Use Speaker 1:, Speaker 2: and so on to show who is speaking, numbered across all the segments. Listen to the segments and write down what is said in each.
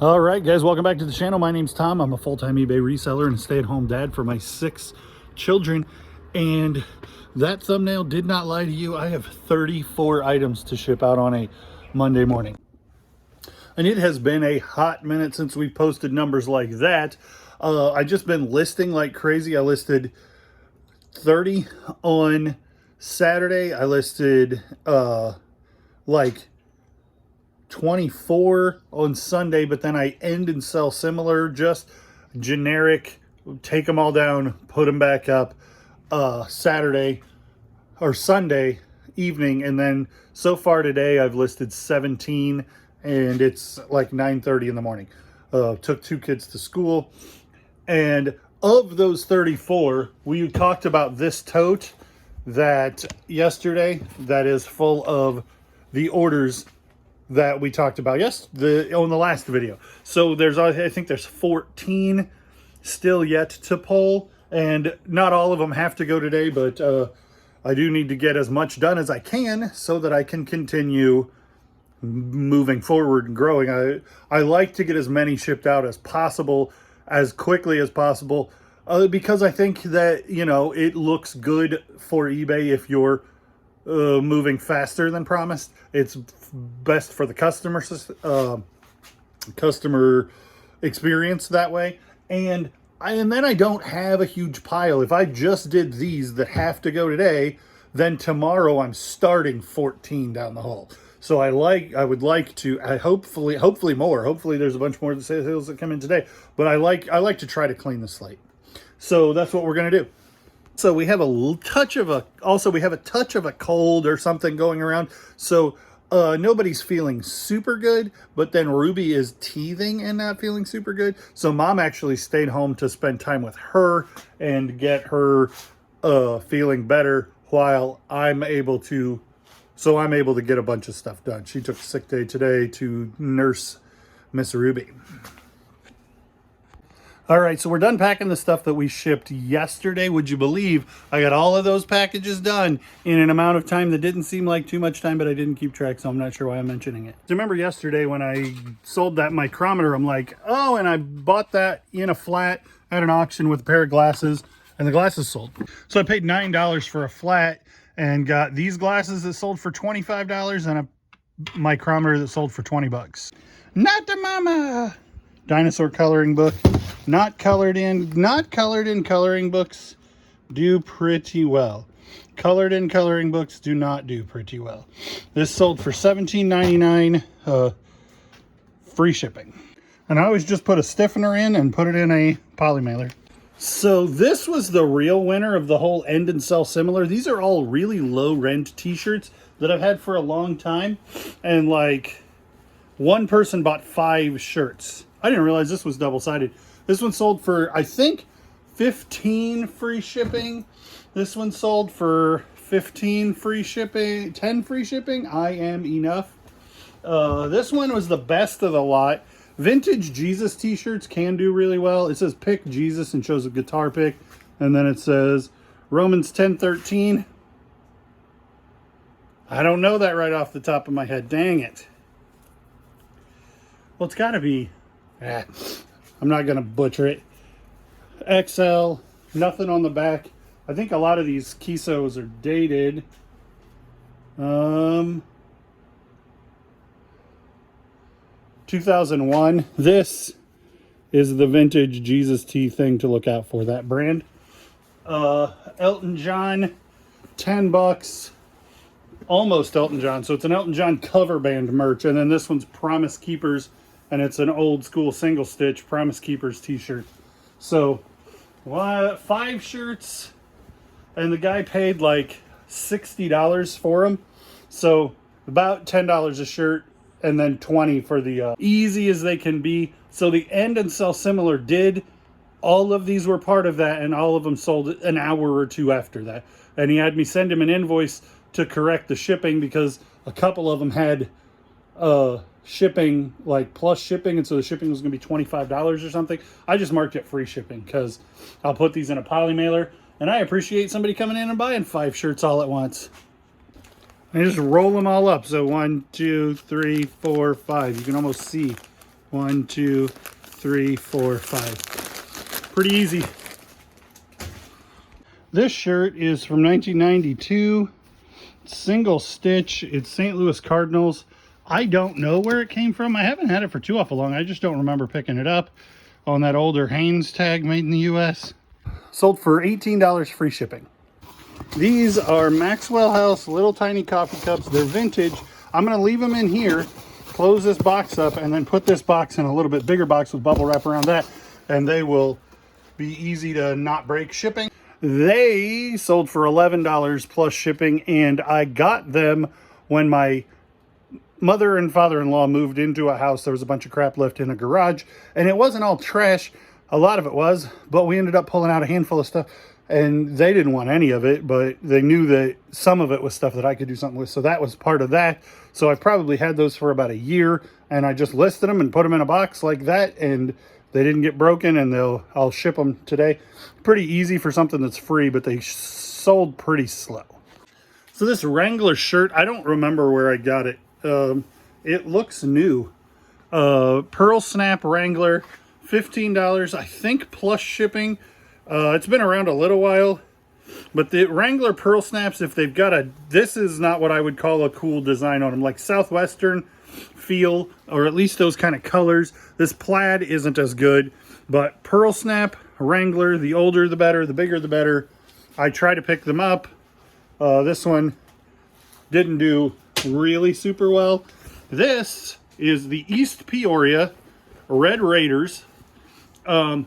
Speaker 1: All right, guys, welcome back to the channel. My name's Tom. I'm a full-time eBay reseller and a stay-at-home dad for my 6 children. And that thumbnail did not lie to you. I have 34 items to ship out on a Monday morning. And it has been a hot minute since we posted numbers like that. I just been listing like crazy. I listed 30 on Saturday. I listed like 24 on Sunday, but then I end and sell similar, just generic, take them all down, put them back up Saturday or Sunday evening. And then so far today I've listed 17 and it's like 9:30 in the morning. Took 2 kids to school, and of those 34, we talked about this tote that yesterday that is full of the orders that we talked about on the last video. So I think there's 14 still yet to pull, and not all of them have to go today, but I do need to get as much done as I can so that I can continue moving forward and growing. I like to get as many shipped out as possible, as quickly as possible, because I think that, you know, it looks good for eBay if you're moving faster than promised. It's best for the customer experience that way. And then I don't have a huge pile. If I just did these that have to go today, then tomorrow I'm starting 14 down the hole. So I would like to, hopefully more. Hopefully there's a bunch more sales that come in today. But I like to try to clean the slate. So that's what we're gonna do. So we have a touch of a cold or something going around. So nobody's feeling super good, but then Ruby is teething and not feeling super good. So Mom actually stayed home to spend time with her and get her feeling better while I'm able to get a bunch of stuff done. She took a sick day today to nurse Miss Ruby. All right, so we're done packing the stuff that we shipped yesterday. Would you believe I got all of those packages done in an amount of time that didn't seem like too much time, but I didn't keep track, so I'm not sure why I'm mentioning it. Do you remember yesterday when I sold that micrometer? I'm like, oh, and I bought that in a flat at an auction with a pair of glasses, and the glasses sold. So I paid $9 for a flat and got these glasses that sold for $25 and a micrometer that sold for 20 bucks. Not the mama! Dinosaur coloring book. Not colored in coloring books do pretty well. Colored in coloring books do not do pretty well. This sold for $17.99, free shipping. And I always just put a stiffener in and put it in a poly mailer. So this was the real winner of the whole end and sell similar. These are all really low rent t-shirts that I've had for a long time. And like one person bought 5 shirts. I didn't realize this was double-sided. This one sold for, I think, 15 free shipping. This one sold for 15 free shipping, 10 free shipping. I am enough. This one was the best of the lot. Vintage Jesus t-shirts can do really well. It says pick Jesus and shows a guitar pick. And then it says Romans 10:13. I don't know that right off the top of my head. Dang it. Well, it's got to be... I'm not going to butcher it. XL, nothing on the back. I think a lot of these Kisos are dated. 2001. This is the vintage Jesus T thing to look out for, that brand. Elton John, 10 bucks. Almost Elton John. So it's an Elton John cover band merch. And then this one's Promise Keepers. And it's an old school single stitch Promise Keepers t-shirt. So 5 shirts, and the guy paid like $60 for them. So about $10 a shirt, and then $20 for the easy as they can be. So the end and sell similar did. All of these were part of that, and all of them sold an hour or 2 after that. And he had me send him an invoice to correct the shipping because a couple of them had shipping, like plus shipping, and so the shipping was going to be $25 or something. I just marked it free shipping because I'll put these in a poly mailer, and I appreciate somebody coming in and buying 5 shirts all at once. And just roll them all up. So 1, 2, 3, 4, 5. You can almost see 1, 2, 3, 4, 5. Pretty easy. This shirt is from 1992. Single stitch. It's St. Louis Cardinals. I don't know where it came from. I haven't had it for too awful long. I just don't remember picking it up on that older Hanes tag made in the US. Sold for $18 free shipping. These are Maxwell House little tiny coffee cups. They're vintage. I'm going to leave them in here, close this box up, and then put this box in a little bit bigger box with bubble wrap around that, and they will be easy to not break shipping. They sold for $11 plus shipping, and I got them when my mother and father-in-law moved into a house. There was a bunch of crap left in a garage, and it wasn't all trash. A lot of it was, but we ended up pulling out a handful of stuff, and they didn't want any of it, but they knew that some of it was stuff that I could do something with, so that was part of that. So I probably had those for about a year, and I just listed them and put them in a box like that, and they didn't get broken, and I'll ship them today. Pretty easy for something that's free, but they sold pretty slow. So this Wrangler shirt, I don't remember where I got it. It looks new. Pearl Snap Wrangler, $15, I think, plus shipping. It's been around a little while, but the Wrangler Pearl Snaps, if they've got this is not what I would call a cool design on them, like Southwestern feel, or at least those kind of colors. This plaid isn't as good, but Pearl Snap Wrangler, the older the better, the bigger the better. I try to pick them up. This one didn't do really super well. This is the East Peoria Red Raiders, and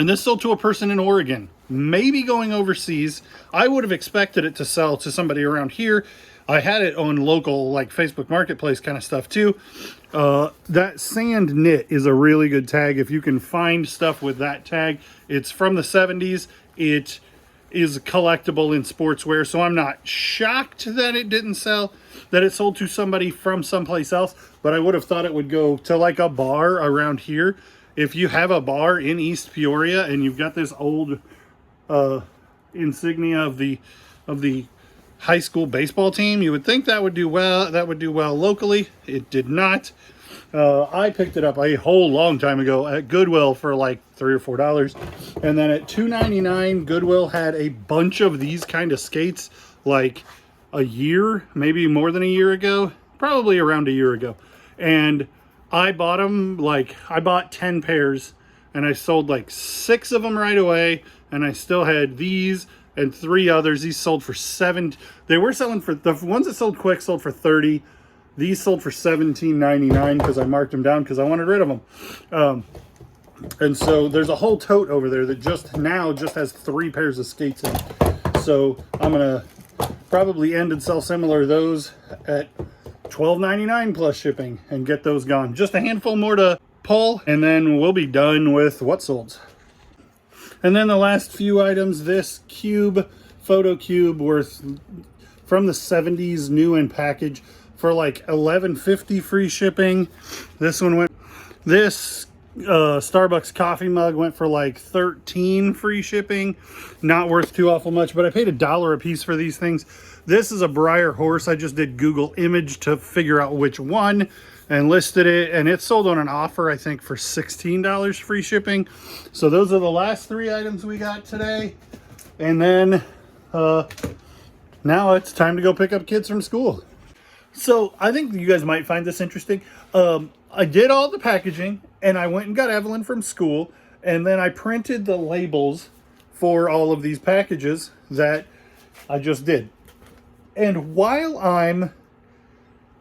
Speaker 1: this sold to a person in Oregon, maybe going overseas. I would have expected it to sell to somebody around here. I had it on local, like Facebook Marketplace kind of stuff too. That sand knit is a really good tag. If you can find stuff with that tag, it's from the 70s. It is collectible in sportswear, so I'm not shocked that it didn't sell, that it sold to somebody from someplace else, but I would have thought it would go to like a bar around here. If you have a bar in East Peoria and you've got this old insignia of the high school baseball team, you would think that would do well. That would do well locally. It did not. I picked it up a whole long time ago at Goodwill for like $3 or $4, and then at $2.99, Goodwill had a bunch of these kind of skates like a year, maybe more than a year ago, probably around a year ago, and I bought them. Like, I bought 10 pairs, and I sold like 6 of them right away, and I still had these and 3 others. These sold for $7. They were selling for, the ones that sold quick sold for $30. These sold for $17.99 because I marked them down because I wanted rid of them. And so there's a whole tote over there that just has 3 pairs of skates in it. So I'm gonna probably end and sell similar to those at $12.99 plus shipping and get those gone. Just a handful more to pull, and then we'll be done with what sold. And then the last few items, this cube, photo cube, worth from the 70s, new in package, for like $11.50 free shipping. This one went, this Starbucks coffee mug went for like $13 free shipping. Not worth too awful much, but I paid $1 a piece for these things. This is a Breyer horse. I just did Google image to figure out which one and listed it, and it sold on an offer, I think, for $16 free shipping. So those are the last 3 items we got today. And then now it's time to go pick up kids from school. So I think you guys might find this interesting. I did all the packaging, and I went and got Evelyn from school, and then I printed the labels for all of these packages that I just did. And while I'm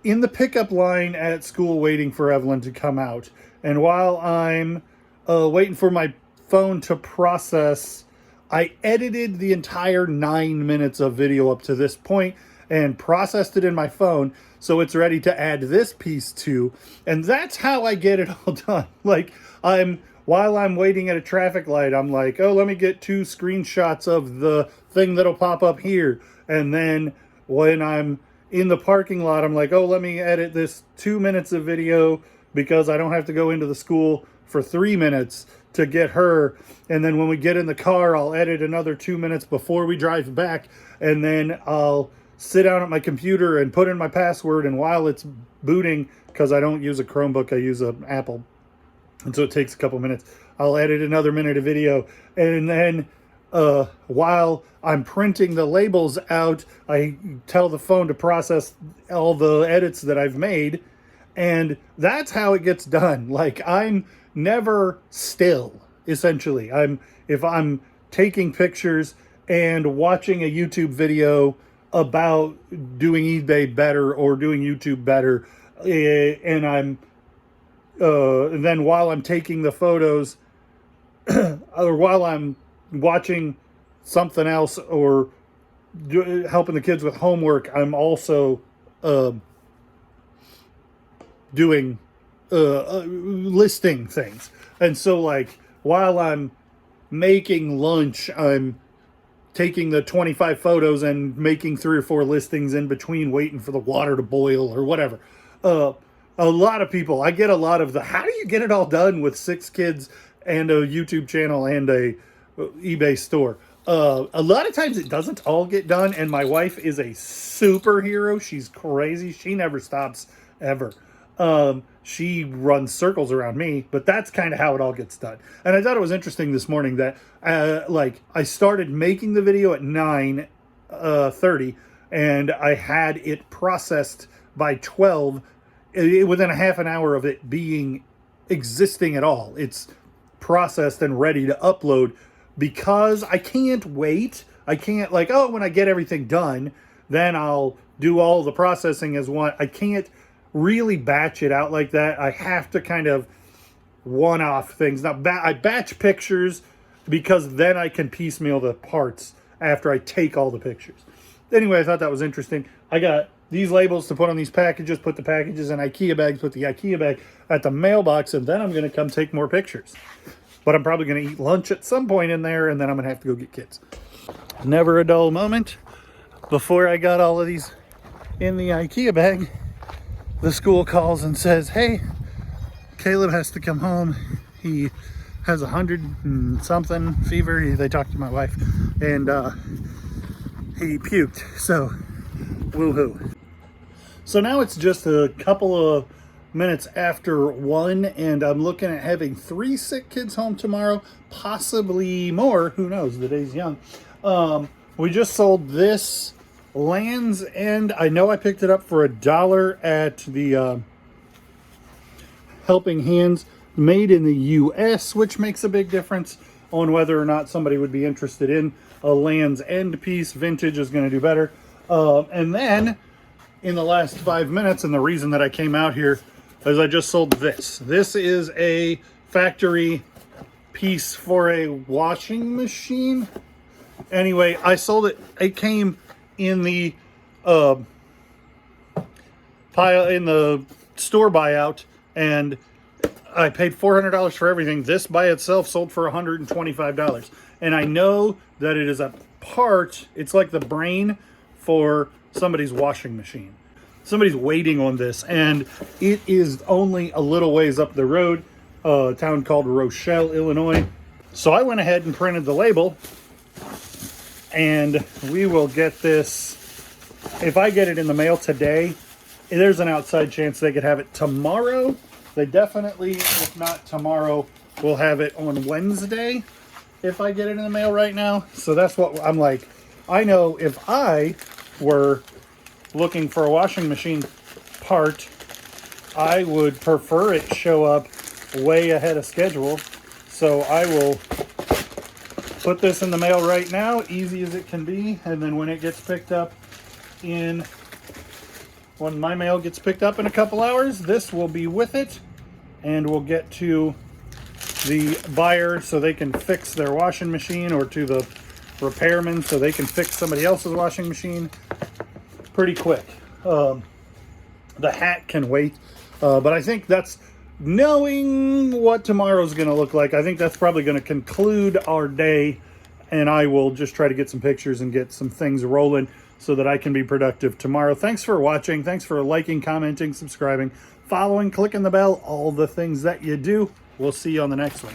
Speaker 1: in the pickup line at school waiting for Evelyn to come out, and while I'm waiting for my phone to process, I edited the entire 9 minutes of video up to this point and processed it in my phone, so it's ready to add this piece to. And that's how I get it all done. Like, while I'm waiting at a traffic light, I'm like, oh, let me get 2 screenshots of the thing that'll pop up here. And then when I'm in the parking lot, I'm like, oh, let me edit this 2 minutes of video because I don't have to go into the school for 3 minutes to get her. And then when we get in the car, I'll edit another 2 minutes before we drive back. And then I'll sit down at my computer and put in my password. And while it's booting, because I don't use a Chromebook, I use an Apple And so it takes a couple minutes. I'll edit another minute of video. And then while I'm printing the labels out, I tell the phone to process all the edits that I've made. And that's how it gets done. Like, I'm never still, essentially. If I'm taking pictures and watching a YouTube video about doing eBay better or doing YouTube better, and I'm then while I'm taking the photos or while I'm watching something else or helping the kids with homework, I'm also doing listing things. And so, like, while I'm making lunch, I'm taking the 25 photos and making 3 or 4 listings in between, waiting for the water to boil or whatever. A lot of people, I get a lot of how do you get it all done with 6 kids and a YouTube channel and a eBay store? A lot of times it doesn't all get done, and my wife is a superhero. She's crazy. She never stops ever. She runs circles around me, but that's kind of how it all gets done. And I thought it was interesting this morning that like, I started making the video at 9:30, and I had it processed by 12 within a half an hour of it being existing at all. It's processed and ready to upload because I can't wait. I can't, like, oh, when I get everything done, then I'll do all the processing as one. I can't really batch it out like that. I have to kind of one-off things. Now, I batch pictures because then I can piecemeal the parts after I take all the pictures. Anyway, I thought that was interesting. I got these labels to put on these packages, put the packages in IKEA bags, put the IKEA bag at the mailbox, and then I'm going to come take more pictures. But I'm probably going to eat lunch at some point in there, and then I'm going to have to go get kids. Never a dull moment. Before I got all of these in the IKEA bag, the school calls and says, hey, Caleb has to come home. He has 100 and something fever. They talked to my wife, and he puked. So, woohoo. So now it's just a couple of minutes after 1, and I'm looking at having 3 sick kids home tomorrow, possibly more. Who knows? The day's young. We just sold this Land's End. I know I picked it up for $1 at the Helping Hands, made in the US, which makes a big difference on whether or not somebody would be interested in a Land's End piece. Vintage is going to do better. And then in the last 5 minutes, and the reason that I came out here is I just sold this. This is a factory piece for a washing machine. Anyway, I sold it. It came in the pile in the store buyout, and I paid $400 for everything. This by itself sold for $125. And I know that it is a part, it's like the brain for somebody's washing machine. Somebody's waiting on this, and it is only a little ways up the road, a town called Rochelle, Illinois. So I went ahead and printed the label, and we will get this. If I get it in the mail today, there's an outside chance they could have it tomorrow. They definitely, if not tomorrow, will have it on Wednesday if I get it in the mail right now. So that's what I'm like. I know if I were looking for a washing machine part, I would prefer it show up way ahead of schedule. So I will put this in the mail right now, easy as it can be, and then when it gets picked up when my mail gets picked up in a couple hours, this will be with it, and we'll get to the buyer so they can fix their washing machine, or to the repairman so they can fix somebody else's washing machine pretty quick. The hat can wait, but I think that's, knowing what tomorrow's going to look like, I think that's probably going to conclude our day, and I will just try to get some pictures and get some things rolling so that I can be productive tomorrow. Thanks for watching. Thanks for liking, commenting, subscribing, following, clicking the bell, all the things that you do. We'll see you on the next one.